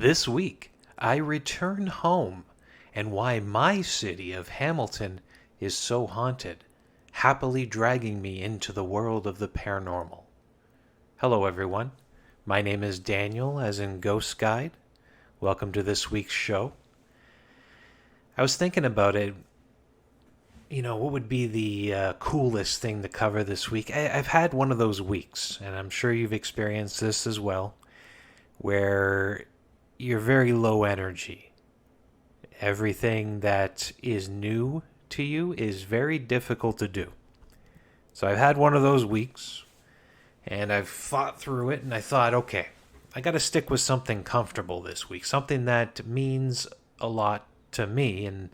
This week, I return home and why my city of Hamilton is so haunted, happily dragging me into the world of the paranormal. Hello, everyone. My name is Daniel, as in Ghost Guide. Welcome to this week's show. I was thinking about it. What would be the coolest thing to cover this week? I've had one of those weeks, and I'm sure you've experienced this as well, where you're very low energy. Everything that is new to you is very difficult to do. So I've had one of those weeks, and I've fought through it, and I thought, okay, I got to stick with something comfortable this week, something that means a lot to me, and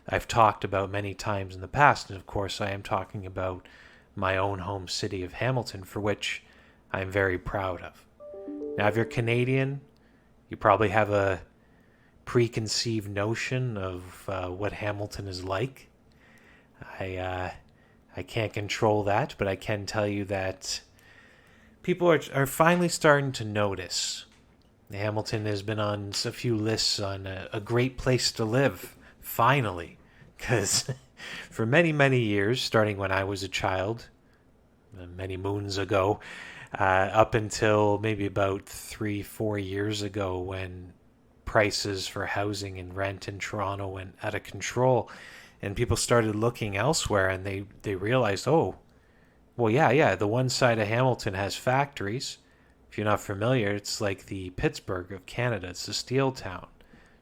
I've talked about many times in the past, and of course I am talking about my own home city of Hamilton, for which I'm very proud of. Now, if you're Canadian, you probably have a preconceived notion of what Hamilton is like. I can't control that, but I can tell you that people are finally starting to notice. Hamilton has been on a few lists on a great place to live, finally. Because for many, many years, starting when I was a child, many moons ago, up until maybe about 3-4 years ago when prices for housing and rent in Toronto went out of control and people started looking elsewhere and they realized, oh, well, yeah, the one side of Hamilton has factories. If you're not familiar, it's like the Pittsburgh of Canada. It's a steel town.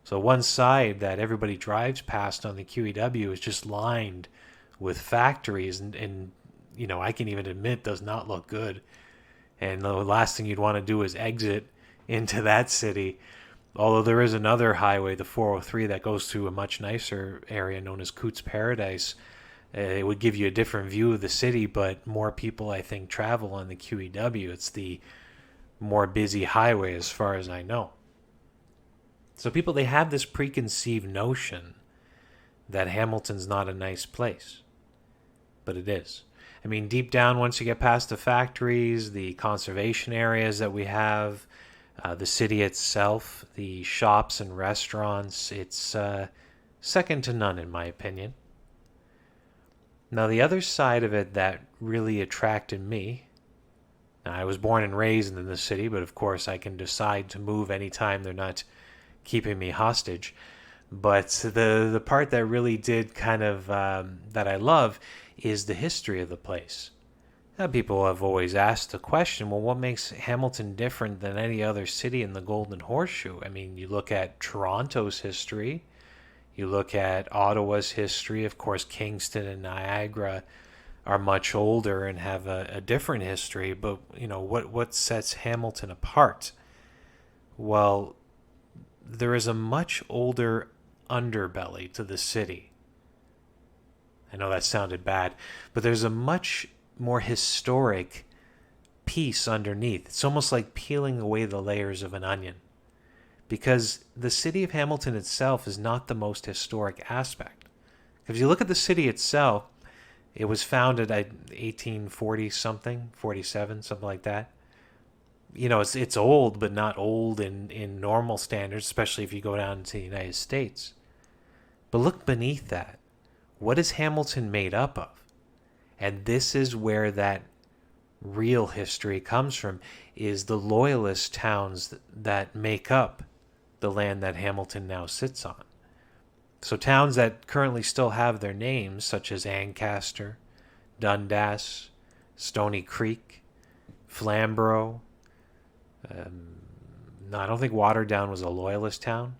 So one side that everybody drives past on the QEW is just lined with factories and I can even admit does not look good. And the last thing you'd want to do is exit into that city. Although there is another highway, the 403, that goes through a much nicer area known as Coots Paradise. It would give you a different view of the city, but more people, I think, travel on the QEW. It's the more busy highway as far as I know. So people, they have this preconceived notion that Hamilton's not a nice place. But it is. I mean, deep down, once you get past the factories, the conservation areas that we have, the city itself, the shops and restaurants, it's second to none, in my opinion. Now, the other side of it that really attracted me, now, I was born and raised in the city, but of course I can decide to move anytime they're not keeping me hostage. But the part that really did kind of, that I love, is the history of the place. Now, people have always asked the question, well, what makes Hamilton different than any other city in the Golden Horseshoe? I mean, you look at Toronto's history, you look at Ottawa's history, of course, Kingston and Niagara are much older and have a different history, but, what sets Hamilton apart? Well, there is a much older underbelly to the city. I know that sounded bad, but there's a much more historic piece underneath. It's almost like peeling away the layers of an onion, because the city of Hamilton itself is not the most historic aspect. If you look at the city itself, it was founded at 1840 something, 47, something like that. It's old, but not old in normal standards, especially if you go down to the United States. But look beneath that. What is Hamilton made up of? And this is where that real history comes from, is the loyalist towns that make up the land that Hamilton now sits on. So towns that currently still have their names, such as Ancaster, Dundas, Stony Creek, Flamborough. No, I don't think Waterdown was a loyalist town,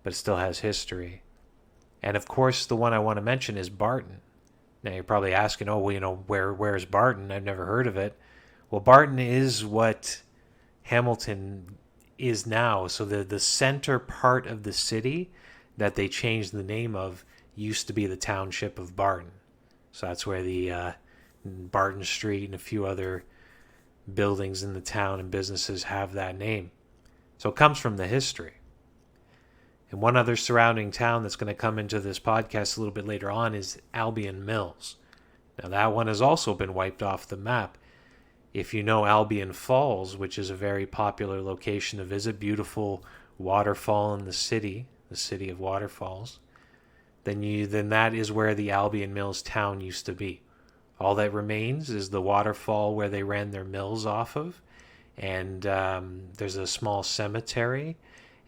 but it still has history. And of course, the one I want to mention is Barton. Now you're probably asking, where's Barton? I've never heard of it. Well, Barton is what Hamilton is now. So the center part of the city that they changed the name of used to be the township of Barton. So that's where the Barton Street and a few other buildings in the town and businesses have that name. So it comes from the history. And one other surrounding town that's going to come into this podcast a little bit later on is Albion Mills. Now that one has also been wiped off the map. If you know Albion Falls, which is a very popular location to visit, beautiful waterfall in the city of waterfalls, then that is where the Albion Mills town used to be. All that remains is the waterfall where they ran their mills off of, and there's a small cemetery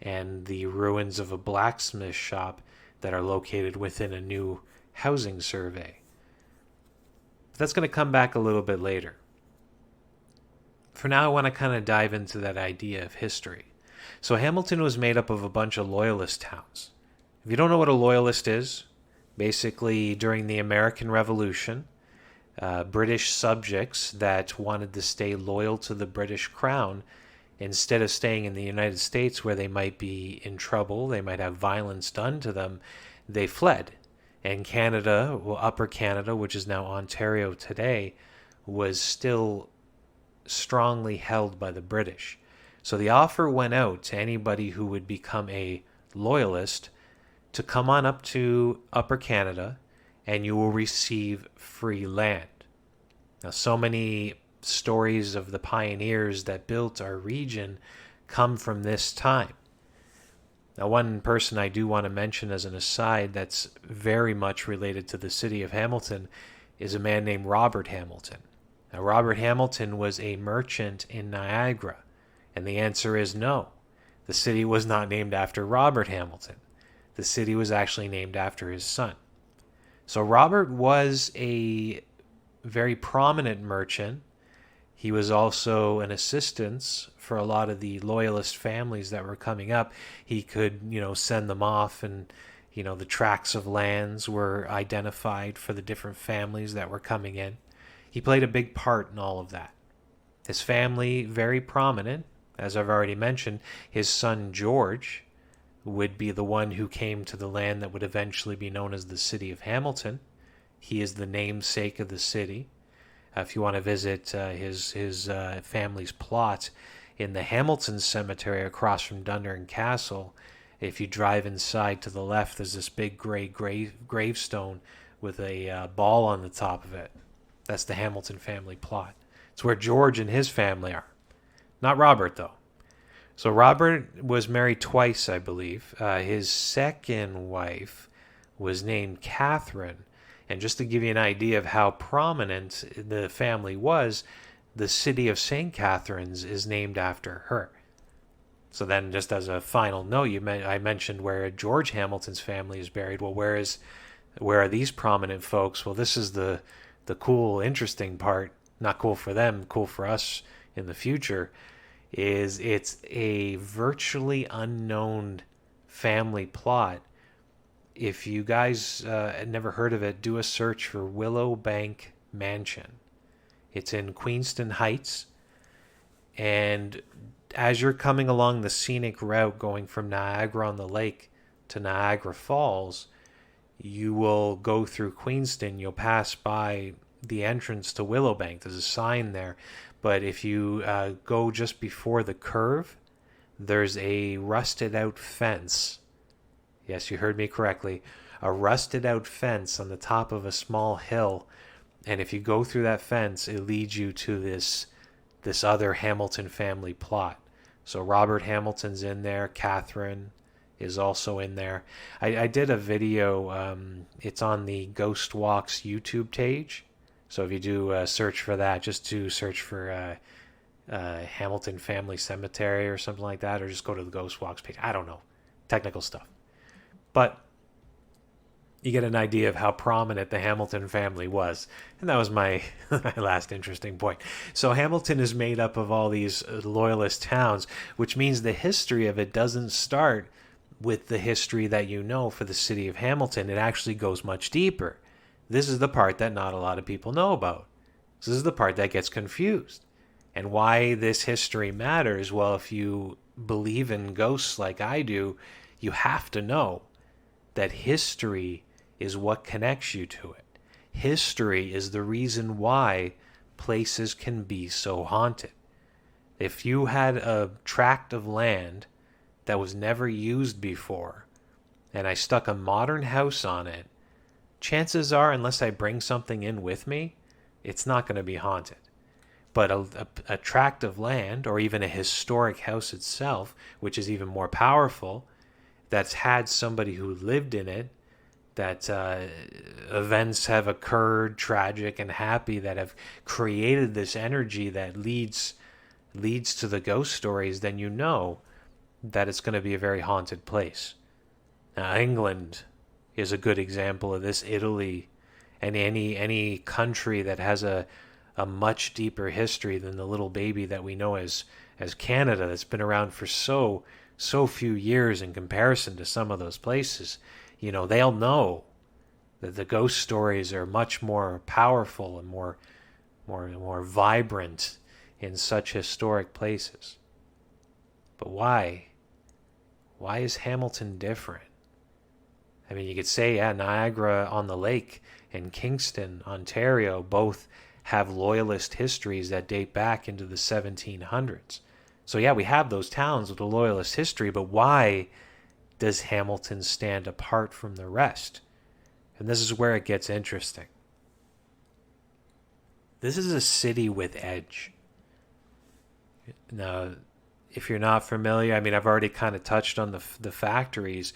and the ruins of a blacksmith shop that are located within a new housing survey. But that's going to come back a little bit later. For now, I want to kind of dive into that idea of history. So Hamilton was made up of a bunch of loyalist towns. If you don't know what a loyalist is, basically during the American Revolution, British subjects that wanted to stay loyal to the British crown, instead of staying in the United States where they might be in trouble, they might have violence done to them, they fled. And Canada, well, Upper Canada, which is now Ontario today, was still strongly held by the British. So the offer went out to anybody who would become a loyalist to come on up to Upper Canada and you will receive free land. Now, so many stories of the pioneers that built our region come from this time. Now, one person I do want to mention as an aside that's very much related to the city of Hamilton is a man named Robert Hamilton. Now, Robert Hamilton was a merchant in Niagara, and the answer is no. The city was not named after Robert Hamilton. The city was actually named after his son. So Robert was a very prominent merchant. He was also an assistant for a lot of the loyalist families that were coming up. He could, send them off, and, the tracts of lands were identified for the different families that were coming in. He played a big part in all of that. His family, very prominent. As I've already mentioned, his son George would be the one who came to the land that would eventually be known as the city of Hamilton. He is the namesake of the city. If you want to visit his family's plot in the Hamilton Cemetery across from Dundurn Castle, if you drive inside to the left, there's this big gray gravestone with a ball on the top of it. That's the Hamilton family plot. It's where George and his family are. Not Robert, though. So Robert was married twice, I believe. His second wife was named Catherine. And just to give you an idea of how prominent the family was, the city of St. Catharines is named after her. So then, just as a final note, I mentioned where George Hamilton's family is buried. Well, where are these prominent folks? Well, this is the cool, interesting part. Not cool for them, cool for us in the future. It's a virtually unknown family plot. If you guys never heard of it, do a search for Willow Bank Mansion. It's in Queenston Heights. And as you're coming along the scenic route going from Niagara-on-the-Lake to Niagara Falls, you will go through Queenston. You'll pass by the entrance to Willow Bank. There's a sign there. But if you go just before the curve, there's a rusted out fence. Yes, you heard me correctly. A rusted out fence on the top of a small hill. And if you go through that fence, it leads you to this other Hamilton family plot. So Robert Hamilton's in there. Catherine is also in there. I did a video. It's on the Ghost Walks YouTube page. So if you do search for that, just to search for Hamilton Family Cemetery or something like that, or just go to the Ghost Walks page. I don't know. Technical stuff. But you get an idea of how prominent the Hamilton family was. And that was my last interesting point. So Hamilton is made up of all these loyalist towns, which means the history of it doesn't start with the history that you know for the city of Hamilton. It actually goes much deeper. This is the part that not a lot of people know about. This is the part that gets confused. And why this history matters, well, if you believe in ghosts like I do, you have to know that history is what connects you to it. History is the reason why places can be so haunted. If you had a tract of land that was never used before, and I stuck a modern house on it, chances are, unless I bring something in with me, it's not going to be haunted. but a tract of land or even a historic house itself, which is even more powerful, that's had somebody who lived in it, that events have occurred, tragic and happy, that have created this energy that leads to the ghost stories, then you know that it's going to be a very haunted place. Now, England is a good example of this. Italy, and any country that has a much deeper history than the little baby that we know as Canada, that's been around for so few years in comparison to some of those places. They'll know that the ghost stories are much more powerful and more vibrant in such historic places. But why? Why is Hamilton different? I mean, you could say, yeah, Niagara on the Lake and Kingston, Ontario, both have loyalist histories that date back into the 1700s. So yeah, we have those towns with a loyalist history, but why does Hamilton stand apart from the rest? And this is where it gets interesting. This is a city with edge. Now, if you're not familiar, I mean, I've already kind of touched on the factories,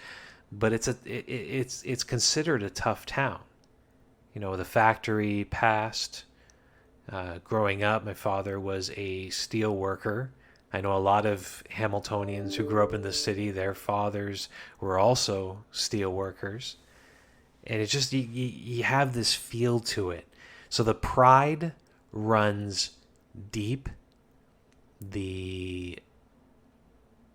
but it's considered a tough town. The factory past. Growing up, my father was a steel worker. I know a lot of Hamiltonians who grew up in the city, their fathers were also steel workers. And it's just, you have this feel to it. So the pride runs deep. The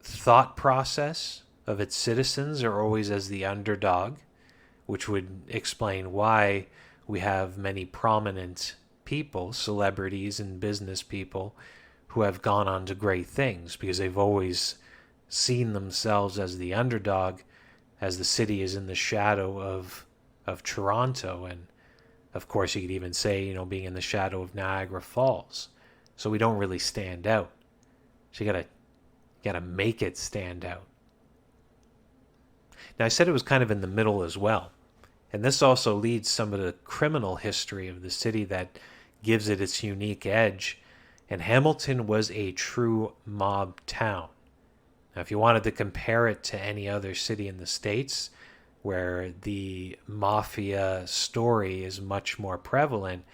thought process of its citizens are always as the underdog, which would explain why we have many prominent people, celebrities and business people, who have gone on to great things, because they've always seen themselves as the underdog, as the city is in the shadow of Toronto, and of course you could even say, being in the shadow of Niagara Falls. So we don't really stand out. So you gotta make it stand out. Now, I said it was kind of in the middle as well. And this also leads some of the criminal history of the city that gives it its unique edge. And Hamilton was a true mob town. Now, if you wanted to compare it to any other city in the States where the mafia story is much more prevalent,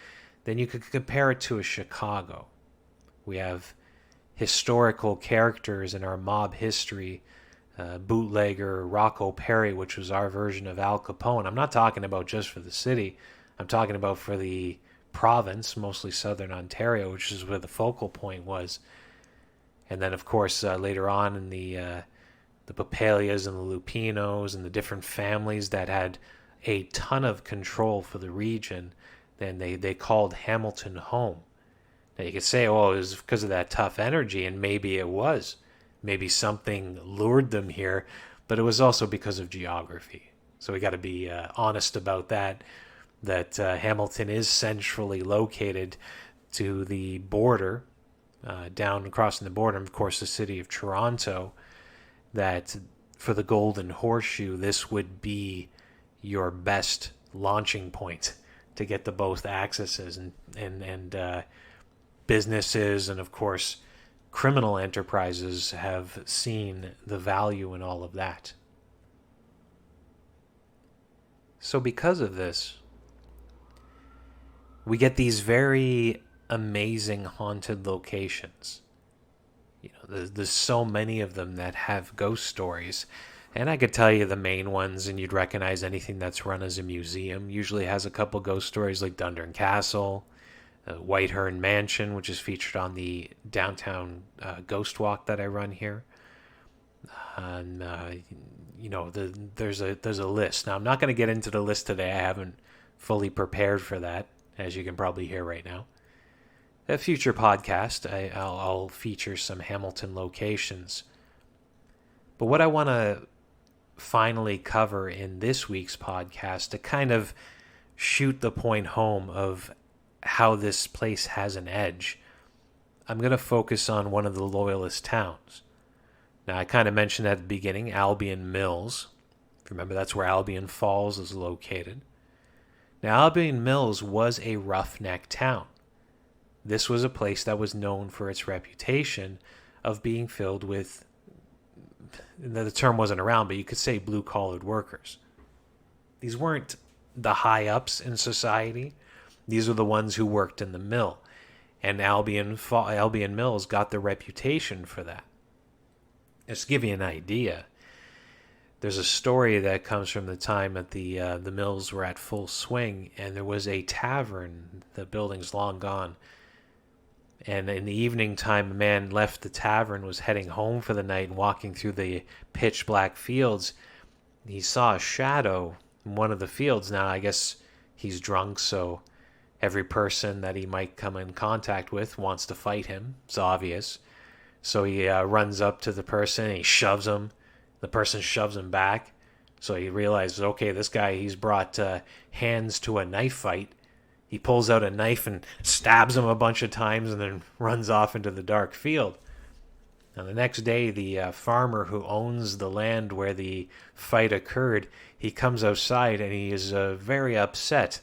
then you could compare it to a Chicago. We have historical characters in our mob history, Bootlegger, Rocco Perri, which was our version of Al Capone. I'm not talking about just for the city. I'm talking about for the province, mostly southern Ontario, which is where the focal point was. And then, of course, later on in the Papalias and the Lupinos and the different families that had a ton of control for the region, then they called Hamilton home. Now, you could say, oh, it was because of that tough energy, and maybe it was. Maybe something lured them here, but it was also because of geography. So we got to be honest about that Hamilton is centrally located to the border, down crossing the border, and of course the city of Toronto, that for the Golden Horseshoe, this would be your best launching point to get to both accesses, and businesses and of course criminal enterprises have seen the value in all of that. So because of this, we get these very amazing haunted locations. There's so many of them that have ghost stories. And I could tell you the main ones, and you'd recognize anything that's run as a museum. Usually has a couple ghost stories, like Dundurn Castle, Whitehorn Mansion, which is featured on the downtown ghost walk that I run here. And there's a list. Now, I'm not going to get into the list today. I haven't fully prepared for that, as you can probably hear right now. A future podcast, I'll feature some Hamilton locations. But what I want to finally cover in this week's podcast, to kind of shoot the point home of how this place has an edge, I'm going to focus on one of the loyalist towns. Now, I kind of mentioned at the beginning, Albion Mills. Remember, that's where Albion Falls is located. Now, Albion Mills was a roughneck town. This was a place that was known for its reputation of being filled with, the term wasn't around, but you could say blue-collared workers. These weren't the high-ups in society. These were the ones who worked in the mill. And Albion Mills got the reputation for that. Just to give you an idea, there's a story that comes from the time that the mills were at full swing, and there was a tavern. The building's long gone. And in the evening time, a man left the tavern, was heading home for the night, and walking through the pitch black fields, he saw a shadow in one of the fields. Now, I guess he's drunk, so every person that he might come in contact with wants to fight him. It's obvious. So he runs up to the person and he shoves him. The person shoves him back. So he realizes, okay, this guy, he's brought hands to a knife fight. He pulls out a knife and stabs him a bunch of times and then runs off into the dark field. Now, the next day, the farmer who owns the land where the fight occurred, he comes outside and he is very upset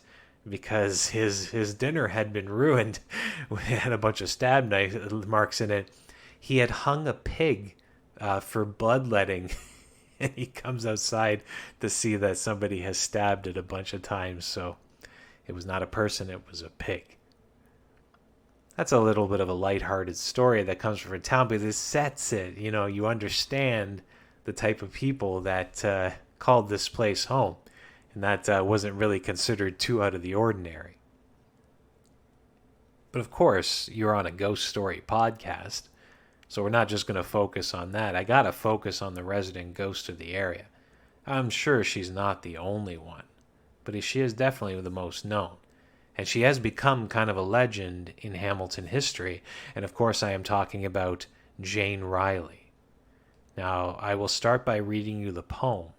because his dinner had been ruined. It had a bunch of stab knife marks in it. He had hung a pig for bloodletting, and he comes outside to see that somebody has stabbed it a bunch of times. So it was not a person, it was a pig. That's a little bit of a lighthearted story that comes from a town, but this sets it. You know, you understand the type of people that called this place home. And that wasn't really considered too out of the ordinary. But of course, you're on a ghost story podcast, so we're not just going to focus on that. I got to focus on the resident ghost of the area. I'm sure she's not the only one, but she is definitely the most known. And she has become kind of a legend in Hamilton history. And of course, I am talking about Jane Riley. Now, I will start by reading you the poem.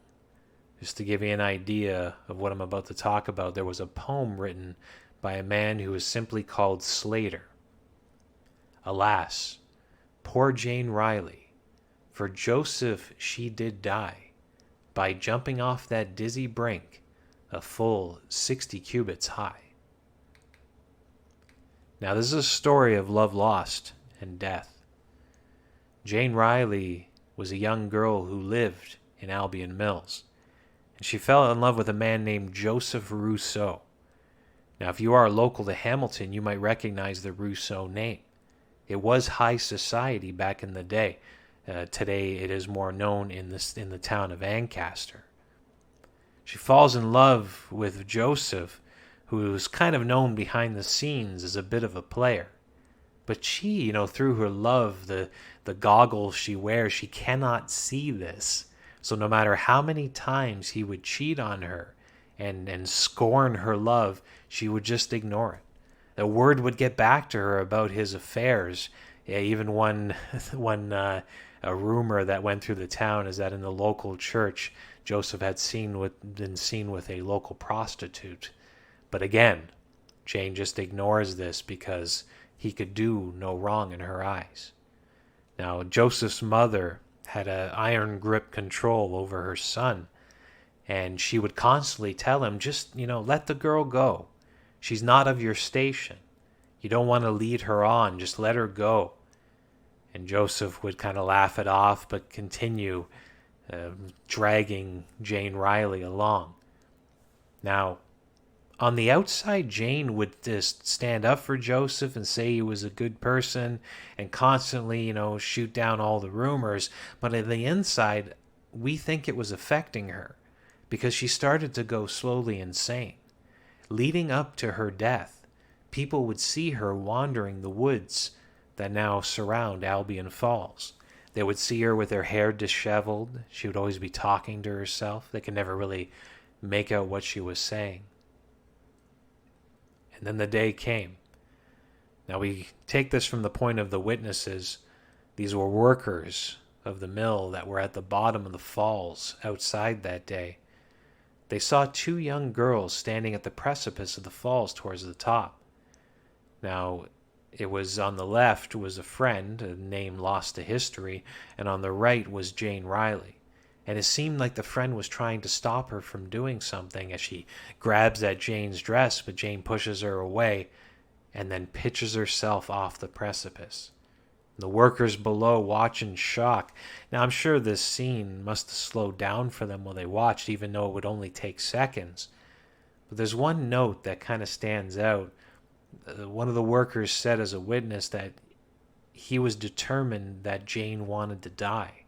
Just to give you an idea of what I'm about to talk about, there was a poem written by a man who was simply called Slater. Alas, poor Jane Riley, for Joseph she did die, by jumping off that dizzy brink, a full 60 cubits high. Now, this is a story of love lost and death. Jane Riley was a young girl who lived in Albion Mills. And she fell in love with a man named Joseph Rousseau. Now, if you are local to Hamilton, you might recognize the Rousseau name. It was high society back in the day. Today, it is more known in the town of Ancaster. She falls in love with Joseph, who is kind of known behind the scenes as a bit of a player. But she, through her love, the goggles she wears, she cannot see this. So no matter how many times he would cheat on her and scorn her love, she would just ignore it. The word would get back to her about his affairs. Yeah, even one a rumor that went through the town is that in the local church, Joseph had been seen with a local prostitute. But again, Jane just ignores this because he could do no wrong in her eyes. Now, Joseph's mother had an iron grip control over her son, and she would constantly tell him, just, let the girl go. She's not of your station. You don't want to lead her on. Just let her go. And Joseph would kind of laugh it off, but continue dragging Jane Riley along. Now, on the outside, Jane would just stand up for Joseph and say he was a good person and constantly, shoot down all the rumors. But on the inside, we think it was affecting her because she started to go slowly insane. Leading up to her death, people would see her wandering the woods that now surround Albion Falls. They would see her with her hair disheveled. She would always be talking to herself. They could never really make out what she was saying. And then the day came. Now we take this from the point of the witnesses. These were workers of the mill that were at the bottom of the falls outside that day. They saw two young girls standing at the precipice of the falls towards the top. Now, it was on the left was a friend, a name lost to history, and on the right was Jane Riley. And it seemed like the friend was trying to stop her from doing something as she grabs at Jane's dress, but Jane pushes her away. and then pitches herself off the precipice. The workers below watch in shock. Now, I'm sure this scene must have slowed down for them while they watched, even though it would only take seconds. But there's one note that kind of stands out. One of the workers said as a witness that he was determined that Jane wanted to die.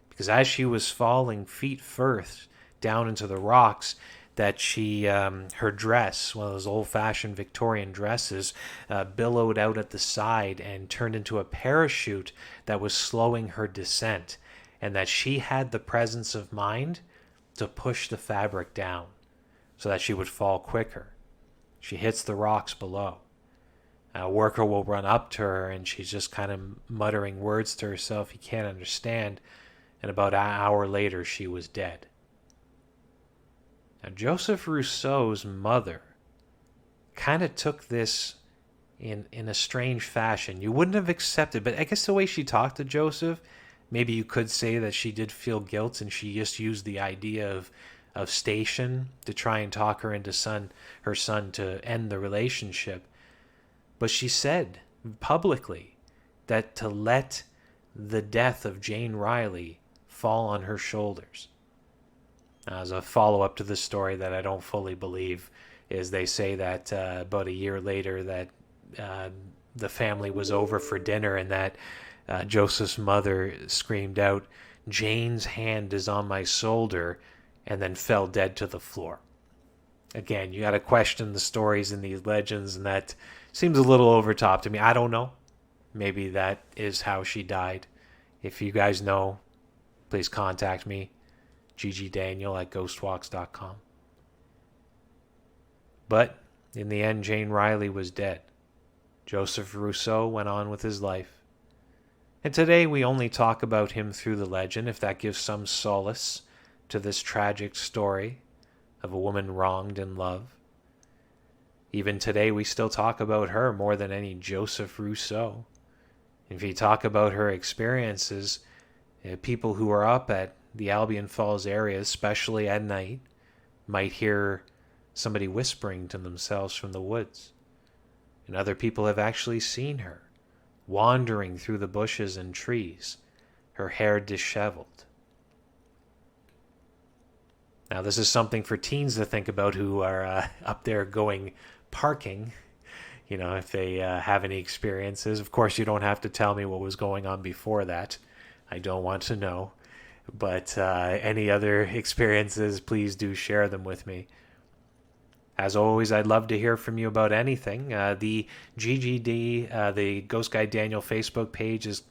Because as she was falling feet first down into the rocks, that her dress, one of those old-fashioned Victorian dresses, billowed out at the side and turned into a parachute that was slowing her descent, and that she had the presence of mind to push the fabric down so that she would fall quicker. She hits the rocks below. A worker will run up to her, and she's just kind of muttering words to herself he can't understand, and about an hour later she was dead. Now, Joseph Rousseau's mother kind of took this in a strange fashion. You wouldn't have accepted, but I guess the way she talked to Joseph, maybe you could say that she did feel guilt, and she just used the idea of station to try and talk her into her son to end the relationship. But she said publicly that to let the death of Jane Riley fall on her shoulders. As a follow-up to the story that I don't fully believe is they say that about a year later that the family was over for dinner, and that Joseph's mother screamed out, "Jane's hand is on my shoulder," and then fell dead to the floor. Again, you got to question the stories in these legends, and that seems a little overtop to me. I don't know. Maybe that is how she died. If you guys know, please contact me. ggdaniel@ghostwalks.com. But in the end, Jane Riley was dead. Joseph Rousseau went on with his life. And today we only talk about him through the legend, if that gives some solace to this tragic story of a woman wronged in love. Even today we still talk about her more than any Joseph Rousseau. If you talk about her experiences, people who are up at the Albion Falls area, especially at night, might hear somebody whispering to themselves from the woods. And other people have actually seen her wandering through the bushes and trees, her hair disheveled. Now, this is something for teens to think about who are up there going parking, if they have any experiences. Of course, you don't have to tell me what was going on before that. I don't want to know. But any other experiences, please do share them with me. As always, I'd love to hear from you about anything. The GGD, the Ghost Guy Daniel Facebook page is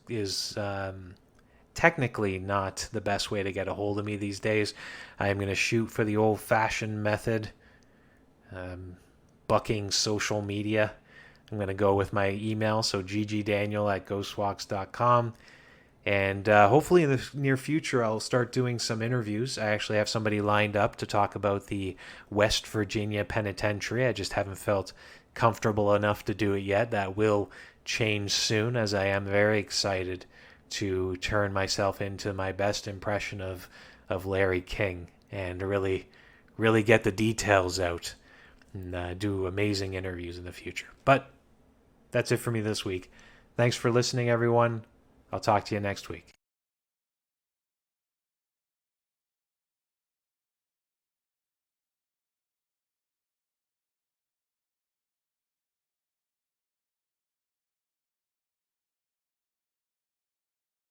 technically not the best way to get a hold of me these days. I am going to shoot for the old-fashioned method, bucking social media. I'm going to go with my email, so ggdaniel@ghostwalks.com. And hopefully in the near future, I'll start doing some interviews. I actually have somebody lined up to talk about the West Virginia Penitentiary. I just haven't felt comfortable enough to do it yet. That will change soon, as I am very excited to turn myself into my best impression of Larry King and really get the details out and do amazing interviews in the future. But that's it for me this week. Thanks for listening, everyone. I'll talk to you next week.